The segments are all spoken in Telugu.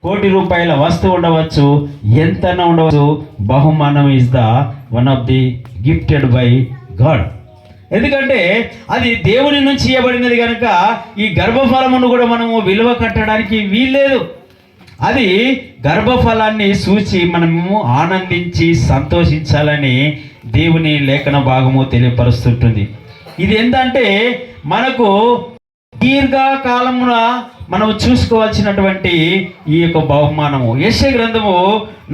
₹1,00,00,000 వస్తువు ఉండవచ్చు, ఎంతైనా ఉండవచ్చు. బహుమానం is the one of the gifted by God. ఎందుకంటే అది దేవుని నుంచి ఇవ్వబడినది కనుక ఈ గర్భఫలమును కూడా మనము విలువ కట్టడానికి వీల్లేదు. అది గర్భఫలాన్ని చూసి మనము ఆనందించి సంతోషించాలని దేవుని లేఖన భాగము తెలియపరుస్తుంటుంది. ఇది ఏంటంటే మనకు దీర్ఘకాలమున మనం చూసుకోవాల్సినటువంటి ఈ యొక్క బహుమానము. యెషయా గ్రంథము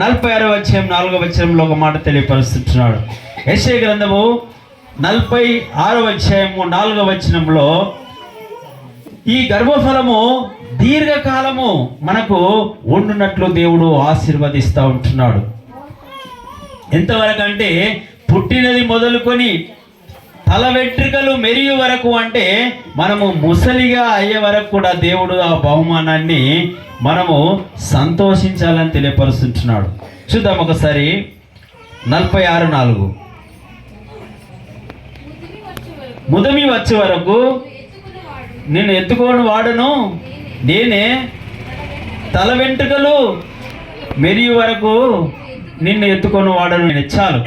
46వ అధ్యాయం 4వ వచనంలో ఒక మాట తెలియపరుస్తున్నాడు. యెషయా గ్రంథము 46వ అధ్యాయము 4వ వచనంలో ఈ గర్భఫలము దీర్ఘకాలము మనకు ఉండునట్లు దేవుడు ఆశీర్వదిస్తూ ఉంటున్నాడు. ఎంతవరకు అంటే పుట్టినది మొదలుకొని తల వెంట్రుకలు మెరియు వరకు, అంటే మనము ముసలిగా అయ్యే వరకు కూడా దేవుడు ఆ బహుమానాన్ని మనము సంతోషించాలని తెలియపరుస్తున్నాడు. చూద్దాం ఒకసారి 46:4. ముదిమి వచ్చే వరకు నేను ఎత్తుకోని వాడును, నేనే తల వెంట్రుకలు మెరియు వరకు నిన్ను ఎత్తుకొని వాడను. నేను చాలు.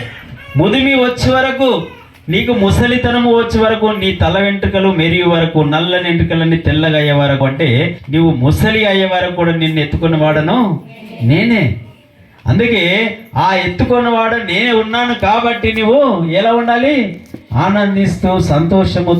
ముదిమి వచ్చే వరకు, నీకు ముసలితనము వచ్చే వరకు, నీ తల వెంట్రుకలు మెరియు వరకు, నల్లని వెంట్రుకలన్నీ తెల్లగా అయ్యే వరకు, అంటే నీవు ముసలి అయ్యే వరకు కూడా నిన్ను ఎత్తుకొని వాడను నేనే. అందుకే ఆ ఎత్తుకొని వాడు నేనే ఉన్నాను కాబట్టి నువ్వు ఎలా ఉండాలి? ఆనందిస్తూ సంతోషము